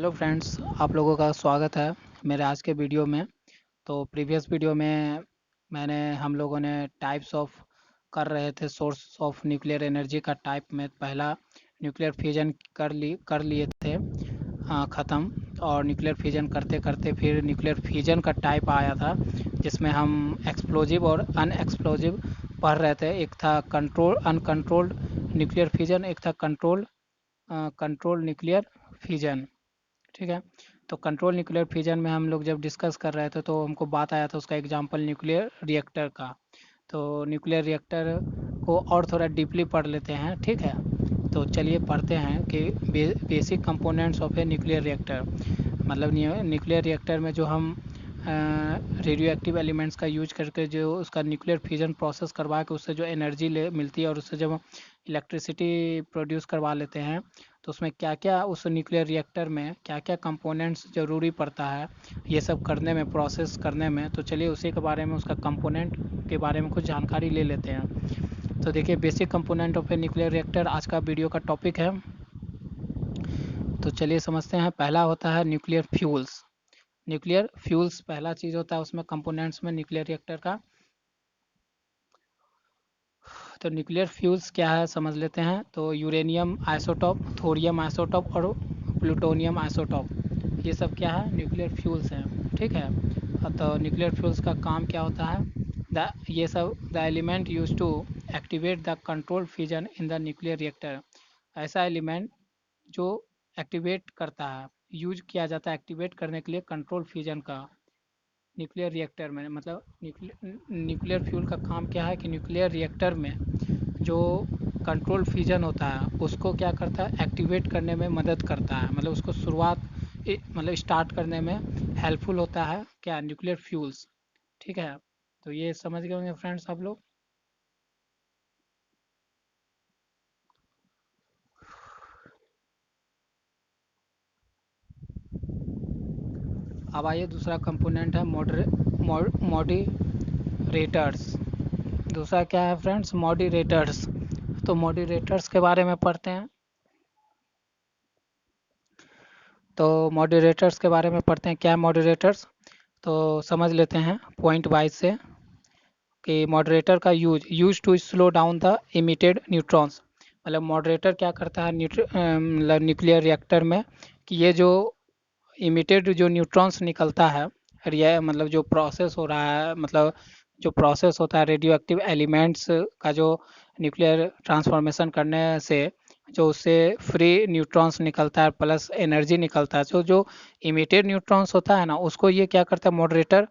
Hello friends, आप लोगों का स्वागत है मेरे आज के वीडियो में। तो प्रीवियस वीडियो में हम लोगों ने टाइप्स ऑफ कर रहे थे सोर्स ऑफ न्यूक्लियर एनर्जी का। टाइप में पहला न्यूक्लियर फिजन कर लिए थे ख़त्म। और न्यूक्लियर फिजन करते करते फिर न्यूक्लियर फिजन का टाइप आया था, जिसमें हम एक्सप्लोजिव और अनएक्सप्लोजिव पढ़ रहे थे। एक था कंट्रोल अनकंट्रोल्ड न्यूक्लियर फिजन, एक था कंट्रोल न्यूक्लियर फिजन। ठीक है। तो कंट्रोल न्यूक्लियर फिजन में हम लोग जब डिस्कस कर रहे थे तो हमको बात आया था उसका एग्जांपल न्यूक्लियर रिएक्टर का। तो न्यूक्लियर रिएक्टर को और थोड़ा डीपली पढ़ लेते हैं, ठीक है। तो चलिए पढ़ते हैं कि basic components of a nuclear reactor. मतलब न्यूक्लियर रिएक्टर में जो हम रेडियो एक्टिव एलिमेंट्स का यूज करके जो उसका न्यूक्लियर फिजन प्रोसेस करवा के उससे जो एनर्जी ले मिलती है और उससे जब हम इलेक्ट्रिसिटी प्रोड्यूस करवा लेते हैं, तो उसमें क्या क्या उस न्यूक्लियर रिएक्टर में क्या क्या कंपोनेंट्स ज़रूरी पड़ता है ये सब करने में, प्रोसेस करने में। तो चलिए उसी के बारे में, उसका कंपोनेंट के बारे में कुछ जानकारी ले लेते हैं। तो देखिए, basic component of a nuclear reactor आज का वीडियो का टॉपिक है। तो चलिए समझते हैं। पहला होता है न्यूक्लियर फ्यूल्स। न्यूक्लियर फ्यूल्स पहला चीज़ होता है उसमें कंपोनेंट्स में न्यूक्लियर रिएक्टर का। तो न्यूक्लियर फ्यूल्स क्या है समझ लेते हैं। तो यूरेनियम आइसोटॉप, थोरियम आइसोटॉप और प्लूटोनियम आइसोटॉप, ये सब क्या है, न्यूक्लियर फ्यूल्स हैं, ठीक है। तो न्यूक्लियर फ्यूल्स का काम क्या होता है, ये सब the element use to activate the control fission in the nuclear reactor. ऐसा एलिमेंट जो एक्टिवेट करता है, यूज किया जाता है एक्टिवेट करने के लिए कंट्रोल फिजन का न्यूक्लियर रिएक्टर में। मतलब न्यूक्लियर फ्यूल का काम क्या है कि न्यूक्लियर रिएक्टर में जो कंट्रोल फिजन होता है उसको क्या करता है, एक्टिवेट करने में मदद करता है। मतलब उसको मतलब स्टार्ट करने में हेल्पफुल होता है क्या, न्यूक्लियर फ्यूल्स, ठीक है। तो ये समझ गए होंगे फ्रेंड्स आप लोग। अब आइए, दूसरा कंपोनेंट है मॉडरेटर्स। दूसरा क्या है फ्रेंड्स, मॉडरेटर्स। तो मॉडरेटर्स के बारे में पढ़ते हैं। तो मॉडरेटर्स के बारे में पढ़ते हैं, क्या है मॉडरेटर्स। तो समझ लेते हैं पॉइंट वाइज से कि मॉडरेटर का use to slow down the emitted neutrons. मतलब मॉडरेटर क्या करता है मतलब न्यूक्लियर रिएक्टर में, कि ये जो इमिटेड जो न्यूट्रॉन्स निकलता है, मतलब जो प्रोसेस हो रहा है, मतलब जो प्रोसेस होता है रेडियो एक्टिव एलिमेंट्स का, जो न्यूक्लियर ट्रांसफॉर्मेशन करने से जो उससे फ्री न्यूट्रॉन्स निकलता है प्लस एनर्जी निकलता है, जो इमिटेड न्यूट्रॉन्स होता है ना, उसको ये क्या करता है मॉडरेटर,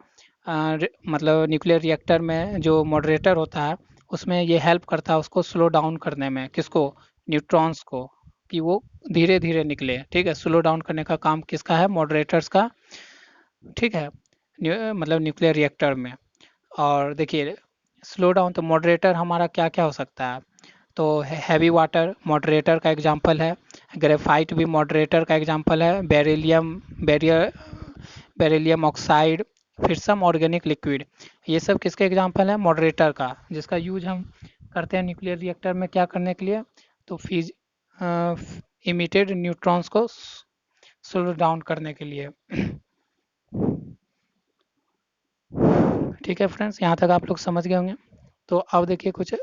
मतलब न्यूक्लियर रिएक्टर में जो मॉडरेटर होता है उसमें ये हेल्प करता है उसको स्लो डाउन करने में। किसको, न्यूट्रॉन्स को, कि वो धीरे धीरे निकले, ठीक है। स्लो डाउन करने का काम किसका है, मॉडरेटर्स का, ठीक है। मतलब न्यूक्लियर रिएक्टर में। और देखिए, स्लो डाउन तो मॉडरेटर हमारा क्या क्या हो सकता है। तो हैवी वाटर मॉडरेटर का एग्जांपल है, ग्रेफाइट भी मॉडरेटर का एग्जांपल है, बैरियर बेरिलियम ऑक्साइड, फिर सम ऑर्गेनिक लिक्विड, ये सब किसके एग्जांपल है, मॉडरेटर का, जिसका यूज हम करते हैं न्यूक्लियर रिएक्टर में क्या करने के लिए, तो फिज इमिटेड न्यूट्रॉन्स को स्लो डाउन करने के लिए। ठीक है फ्रेंड्स, यहाँ तक आप लोग समझ गए होंगे। तो अब देखिए कुछ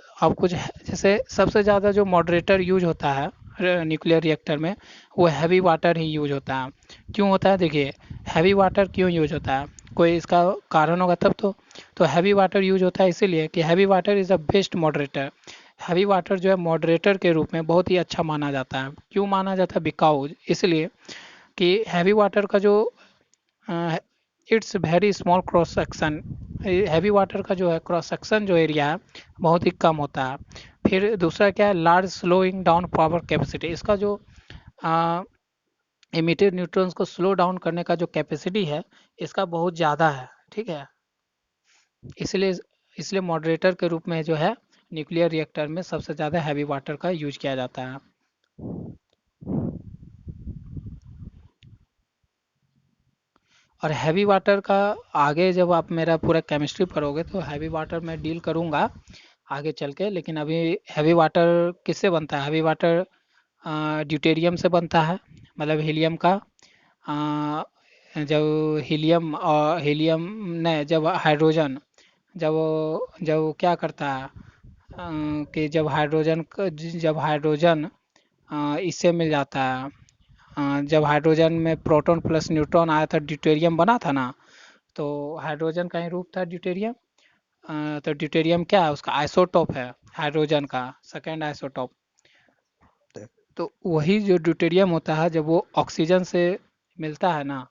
जैसे सबसे ज़्यादा जो मॉडरेटर यूज होता है न्यूक्लियर रिएक्टर में, वो हैवी वाटर ही यूज होता है। क्यों होता है, देखिए हैवी वाटर क्यों यूज होता है, कोई इसका कारण होगा तब तो हैवी वाटर यूज होता है इसीलिए कि heavy water is a best moderator. Heavy water जो है मॉडरेटर के रूप में बहुत ही अच्छा माना जाता है। क्यों माना जाता है, बिकॉज इसलिए कि हैवी वाटर का जो it's very small cross section, heavy water का जो है क्रॉस सेक्शन जो एरिया है बहुत ही कम होता है। फिर दूसरा क्या है, large slowing down power capacity, इसका जो इमिटेड न्यूट्रॉन्स को स्लो डाउन करने का जो कैपेसिटी है इसका बहुत ज़्यादा है, ठीक है। इसलिए इसलिए मॉडरेटर के रूप में जो है न्यूक्लियर रिएक्टर में सबसे ज़्यादा हैवी वाटर का यूज किया जाता है। और हैवी वाटर का आगे जब आप मेरा पूरा केमिस्ट्री पढ़ोगे तो हैवी वाटर मैं डील करूँगा आगे चल के। लेकिन अभी हैवी वाटर किससे बनता है, हैवी वाटर ड्यूटेरियम से बनता है, मतलब हीलियम का जब हीलियम और हीलियम नहीं, जब हाइड्रोजन, जब क्या करता है कि जब हाइड्रोजन इससे मिल जाता है, जब हाइड्रोजन में प्रोटॉन प्लस न्यूट्रॉन आया था, ड्यूटेरियम बना था ना, तो हाइड्रोजन का ही रूप था ड्यूटेरियम। तो ड्यूटेरियम क्या है, उसका आइसोटोप है, हाइड्रोजन का सेकेंड आइसोटोप। तो वही जो ड्यूटेरियम होता है, जब वो ऑक्सीजन से मिलता है ना,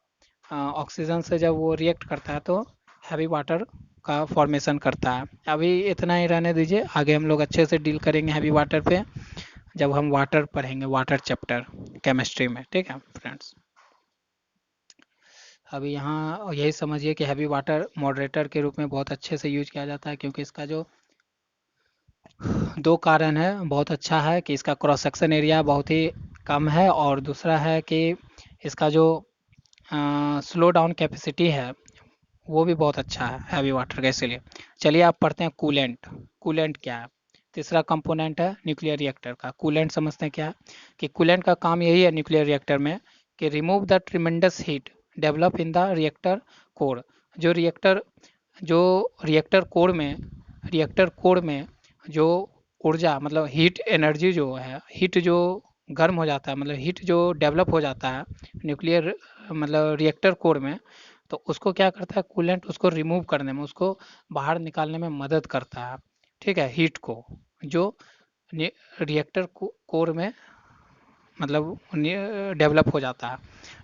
ऑक्सीजन से जब वो रिएक्ट करता है तो हैवी वाटर का फॉर्मेशन करता है। अभी इतना ही रहने दीजिए, आगे हम लोग अच्छे से डील करेंगे हैवी वाटर पे, जब हम वाटर पढ़ेंगे, वाटर चैप्टर केमिस्ट्री में। ठीक है फ्रेंड्स, अभी यहाँ यही समझिए कि हैवी वाटर मॉडरेटर के रूप में बहुत अच्छे से यूज किया जाता है, क्योंकि इसका जो दो कारण है, बहुत अच्छा है कि इसका क्रॉस सेक्शन एरिया बहुत ही कम है, और दूसरा है कि इसका जो स्लो डाउन कैपेसिटी है वो भी बहुत अच्छा है हैवी वाटर का। इसलिए चलिए आप पढ़ते हैं कूलेंट। कूलेंट क्या है? तीसरा कंपोनेंट है न्यूक्लियर रिएक्टर का। कूलेंट समझते हैं क्या है? कि कूलेंट का काम यही है न्यूक्लियर रिएक्टर में कि remove the tremendous heat develop in the reactor core. जो रिएक्टर कोर में जो ऊर्जा, मतलब हीट एनर्जी जो है, हीट जो गर्म हो जाता है, मतलब हीट जो डेवलप हो जाता है न्यूक्लियर मतलब रिएक्टर कोर में, तो उसको क्या करता है कूलेंट, उसको रिमूव करने में, उसको बाहर निकालने में मदद करता है। ठीक है, हीट को जो रिएक्टर कोर में मतलब डेवलप हो जाता है।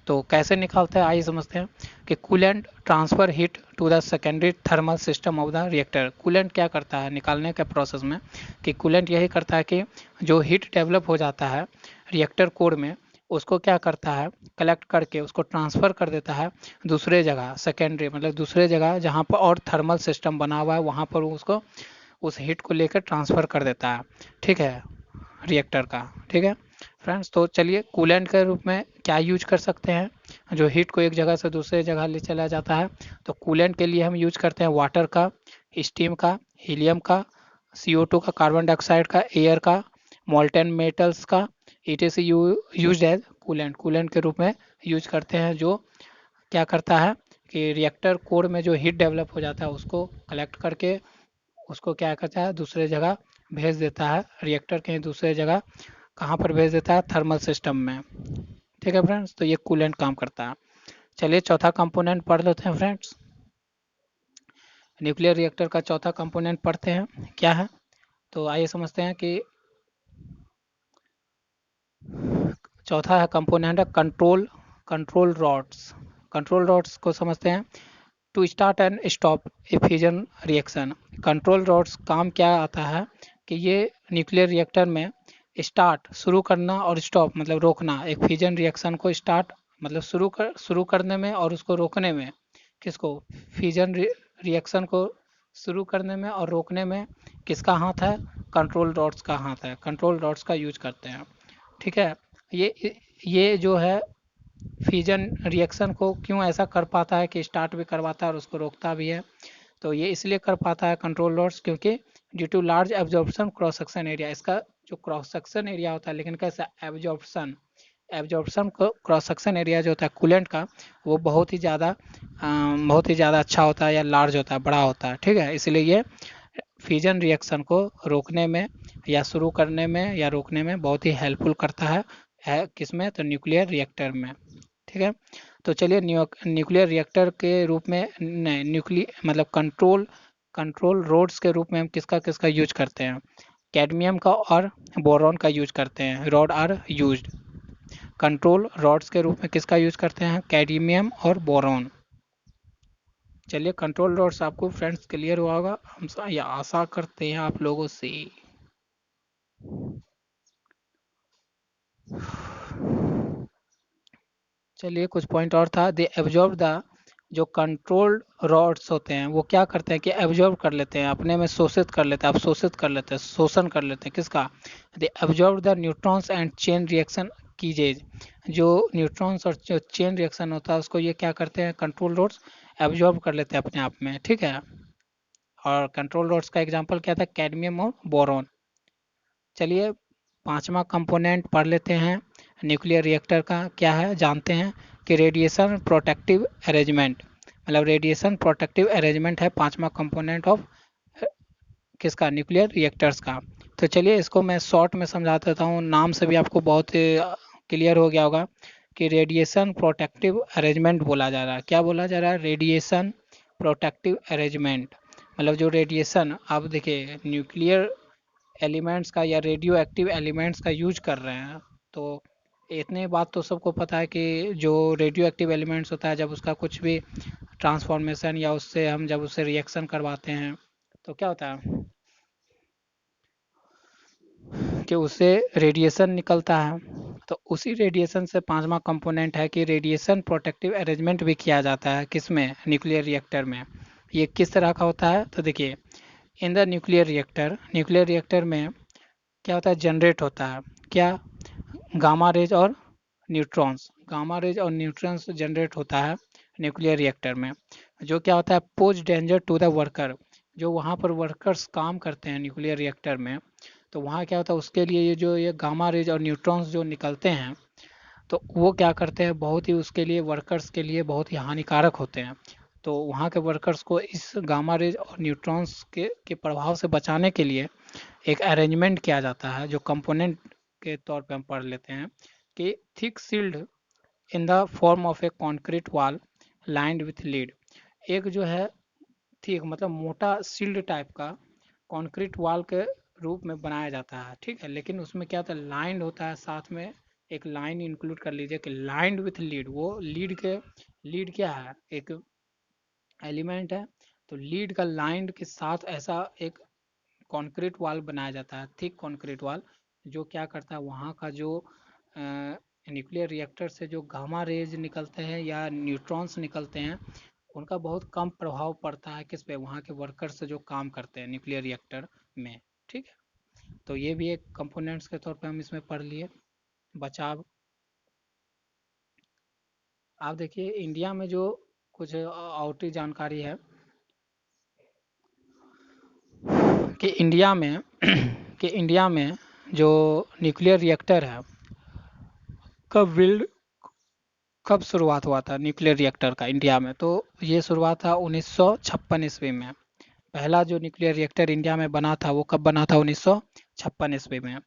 तो कैसे निकालते हैं आइए समझते हैं कि coolant transfer heat to the secondary thermal system of the reactor. Coolant क्या करता है निकालने के प्रोसेस में, कि कूलेंट यही करता है कि जो हीट डेवलप हो जाता है रिएक्टर कोर में, उसको क्या करता है कलेक्ट करके उसको ट्रांसफ़र कर देता है दूसरे जगह, सेकेंडरी मतलब दूसरे जगह जहाँ पर और थर्मल सिस्टम बना हुआ है, वहाँ पर उसको उस हीट को लेकर ट्रांसफ़र कर देता है। ठीक है, रिएक्टर का। ठीक है फ्रेंड्स, तो चलिए कूलेंट के रूप में क्या यूज कर सकते हैं जो हीट को एक जगह से दूसरे जगह ले चला जाता है। तो कूलेंट के लिए हम यूज करते हैं वाटर का, स्टीम का, हीलियम का, CO2 का, कार्बन डाइऑक्साइड का, एयर का, मोल्टेन मेटल्स का, ETC use as coolant. Coolant के रूप में यूज करते हैं, जो क्या करता है कि रिएक्टर कोर में जो हीट डेवलप हो जाता है उसको कलेक्ट करके उसको क्या करता है दूसरे जगह भेज देता है, रिएक्टर के दूसरे जगह कहाँ पर भेज देता है, थर्मल सिस्टम में। ठीक है फ्रेंड्स, तो ये कूलेंट काम करता है। चलिए चौथा कंपोनेंट पढ़ लेते हैं फ्रेंड्स। न्यूक्लियर रिएक्टर का चौथा कंपोनेंट पढ़ते हैं क्या है। तो आइए समझते हैं कि चौथा है कंपोनेंट है कंट्रोल रॉड्स। कंट्रोल रॉड्स को समझते हैं। To start and stop a fusion reaction. Control rods काम क्या आता है कि ये न्यूक्लियर रिएक्टर में स्टार्ट शुरू करना और स्टॉप मतलब रोकना, एक फ्यूजन रिएक्शन को स्टार्ट मतलब शुरू करने में और उसको रोकने में, किसको फ्यूजन रिएक्शन को शुरू करने में और रोकने में किसका हाथ है, कंट्रोल रॉड्स का हाथ है। कंट्रोल रॉड्स का यूज करते हैं। ठीक है, ये जो है फ्यूजन रिएक्शन को क्यों ऐसा कर पाता है कि स्टार्ट भी करवाता है और उसको रोकता भी है, तो ये इसलिए कर पाता है कंट्रोल लॉट्स क्योंकि due to large absorption cross section area. इसका जो क्रॉस सेक्शन एरिया होता है, लेकिन कैसा absorption, absorption cross section area जो होता है कूलेंट का, वो बहुत ही ज़्यादा अच्छा होता है या लार्ज होता है, बड़ा होता है। ठीक है, इसलिए ये फ्यूजन रिएक्शन को रोकने में या शुरू करने में या रोकने में बहुत ही हेल्पफुल करता है किसमें, तो न्यूक्लियर रिएक्टर में। ठीक है, तो चलिए न्यूक्लियर रिएक्टर के रूप में नहीं, मतलब कंट्रोल रोड्स के रूप में हम किसका किसका यूज करते हैं, कैडमियम का और बोरॉन का यूज करते हैं, rod are used. Control rods के रूप में किसका यूज करते हैं, कैडमियम और बोरॉन। चलिए कंट्रोल रॉड्स आपको फ्रेंड्स क्लियर हुआ होगा, हम ये आशा करते हैं आप लोगों से। चलिए कुछ पॉइंट और था, दे एब्जॉर्ब द, जो कंट्रोल्ड रॉड्स होते हैं वो क्या करते हैं कि एब्जॉर्ब कर लेते हैं, अपने में शोषित कर लेते हैं, अवशोषित कर लेते हैं, शोषण कर लेते हैं किसका, they absorb the neutrons and chain reaction ceases. जो न्यूट्रॉन्स और जो चेन रिएक्शन होता है उसको ये क्या करते हैं कंट्रोल रॉड्स एब्जॉर्ब कर लेते हैं अपने आप में। ठीक है, और कंट्रोल रॉड्स का एग्जाम्पल क्या था, कैडमियम और बोरॉन। चलिए पांचवा कंपोनेंट पढ़ लेते हैं न्यूक्लियर रिएक्टर का क्या है जानते हैं, कि रेडिएशन प्रोटेक्टिव अरेंजमेंट, मतलब रेडिएशन प्रोटेक्टिव अरेंजमेंट है पांचवा कंपोनेंट ऑफ किसका, न्यूक्लियर रिएक्टर्स का। तो चलिए इसको मैं शॉर्ट में समझा देता हूँ, नाम से भी आपको बहुत क्लियर हो गया होगा कि रेडिएशन प्रोटेक्टिव अरेंजमेंट बोला जा रहा है। क्या बोला जा रहा है? रेडिएशन प्रोटेक्टिव अरेंजमेंट, मतलब जो रेडिएशन आप देखिए न्यूक्लियर एलिमेंट्स का या रेडियो एक्टिव एलिमेंट्स का यूज कर रहे हैं, तो इतने बात तो सबको पता है कि जो रेडियो एक्टिव एलिमेंट्स होता है जब उसका कुछ भी ट्रांसफॉर्मेशन या उससे हम जब उससे रिएक्शन करवाते हैं तो क्या होता है कि उससे रेडिएशन निकलता है। तो उसी रेडिएशन से पांचवा कंपोनेंट है कि रेडिएशन प्रोटेक्टिव अरेंजमेंट भी किया जाता है किसमें, न्यूक्लियर रिएक्टर में। ये किस तरह का होता है तो देखिए, इन द न्यूक्लियर रिएक्टर में क्या होता है, जनरेट होता है क्या, गामा रेज और न्यूट्रॉन्स जनरेट होता है न्यूक्लियर रिएक्टर में। जो क्या होता है, pose danger to the worker, जो वहाँ पर वर्कर्स काम करते हैं न्यूक्लियर रिएक्टर में, तो वहाँ क्या होता है उसके लिए ये गामा रेज और न्यूट्रॉन्स जो निकलते हैं, तो वो क्या करते हैं, बहुत ही उसके लिए वर्कर्स के लिए बहुत ही हानिकारक होते हैं। तो वहाँ के वर्कर्स को इस गामा रेज और न्यूट्रॉन्स के प्रभाव से बचाने के लिए एक अरेंजमेंट किया जाता है, जो कंपोनेंट के तौर पे हम पढ़ लेते हैं कि thick sealed in the form of a concrete wall lined with lead. एक जो है थिक मतलब मोटा सील्ड टाइप का कंक्रीट वॉल के रूप में बनाया जाता है, ठीक है। लेकिन उसमें क्या होता है, लाइंड होता है, साथ में एक लाइन इंक्लूड कर लीजिए कि लाइंड विथ लीड। वो लीड क्या है, एक एलिमेंट है, तो लीड का लाइंड के साथ ऐसा एक कंक्रीट वॉल बनाया जाता है, थिक कंक्रीट वॉल, जो क्या करता है वहाँ का जो न्यूक्लियर रिएक्टर से जो गामा रेज निकलते हैं या न्यूट्रॉन्स निकलते हैं, उनका बहुत कम प्रभाव पड़ता है किस पे, वहाँ के वर्कर्स जो काम करते हैं न्यूक्लियर रिएक्टर में, ठीक है। तो ये भी एक कंपोनेंट्स के तौर पे हम इसमें पढ़ लिए। बचाव, आप देखिए इंडिया में जो कुछ आउटरी जानकारी है कि इंडिया में कि इंडिया में जो न्यूक्लियर रिएक्टर है कब बिल्ड कब शुरुआत हुआ था न्यूक्लियर रिएक्टर का इंडिया में, तो ये शुरुआत था 1956 ईस्वी में। पहला जो न्यूक्लियर रिएक्टर इंडिया में बना था वो कब बना था, 1956 ईस्वी में।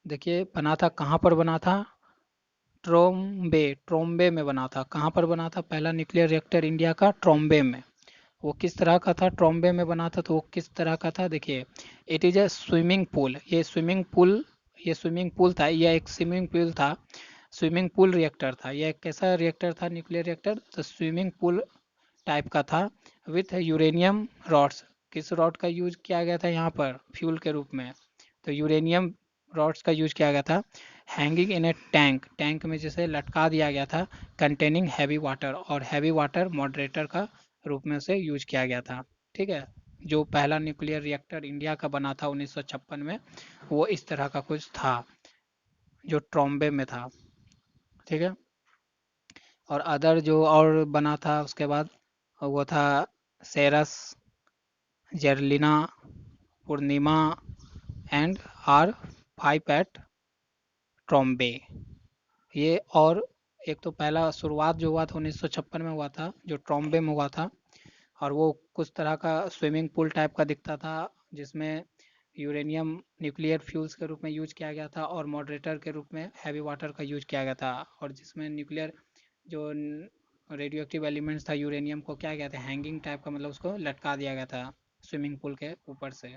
देखिए बना था, कहाँ पर बना था, ट्रोम्बे में बना था। कहाँ पर बना था पहला न्यूक्लियर रिएक्टर इंडिया का, ट्रोम्बे में। वो किस तरह का था, ट्रोम्बे में बना था, तो वो किस तरह का था देखिए, it is a swimming pool. ये स्विमिंग पूल था, यह एक स्विमिंग पूल था, स्विमिंग पूल रिएक्टर था। यह एक कैसा रिएक्टर था न्यूक्लियर रिएक्टर, तो स्विमिंग पूल टाइप का था, विथ यूरेनियम रॉड्स। किस रॉड का यूज किया गया था यहाँ पर फ्यूल के रूप में, तो यूरेनियम रॉड्स का यूज किया गया था। हैंगिंग इन ए टैंक में जैसे लटका दिया गया था, कंटेनिंग हैवी वाटर, और हैवी वाटर मॉडरेटर का रूप में उसे यूज किया गया था, ठीक है। जो पहला न्यूक्लियर रिएक्टर इंडिया का बना था 1956 में, वो इस तरह का कुछ था, जो ट्रॉम्बे में था, ठीक है। और अदर जो और बना था उसके बाद, वो था सेरस, जेरलिना, पूर्णिमा एंड आर 5 एट ट्रॉम्बे। ये और एक तो पहला शुरुआत जो हुआ था 1956 में हुआ था, जो ट्रॉम्बे में हुआ था, और वो कुछ तरह का स्विमिंग पूल टाइप का दिखता था, जिसमें यूरेनियम न्यूक्लियर फ्यूल्स के रूप में यूज किया गया था, और मॉडरेटर के रूप में हैवी वाटर का यूज किया गया था, और जिसमें न्यूक्लियर जो रेडियो एक्टिव एलिमेंट्स था यूरेनियम को क्या गया था, हैंगिंग टाइप का, मतलब उसको लटका दिया गया था स्विमिंग पूल के ऊपर से।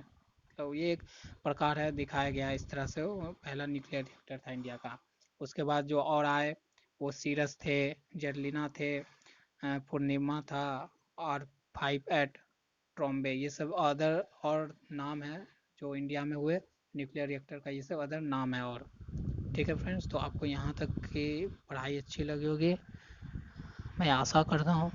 तो ये एक प्रकार है, दिखाया गया इस तरह से वो पहला न्यूक्लियर रिएक्टर था इंडिया का। उसके बाद जो और आए वो सीरस थे, जर्लिना थे, पूर्णिमा था, और 5 एट ट्रॉम्बे, ये सब अदर और नाम है जो इंडिया में हुए न्यूक्लियर रिएक्टर का, ये सब अदर नाम है। और ठीक है फ्रेंड्स, तो आपको यहाँ तक की पढ़ाई अच्छी लगी होगी, मैं आशा करता हूँ।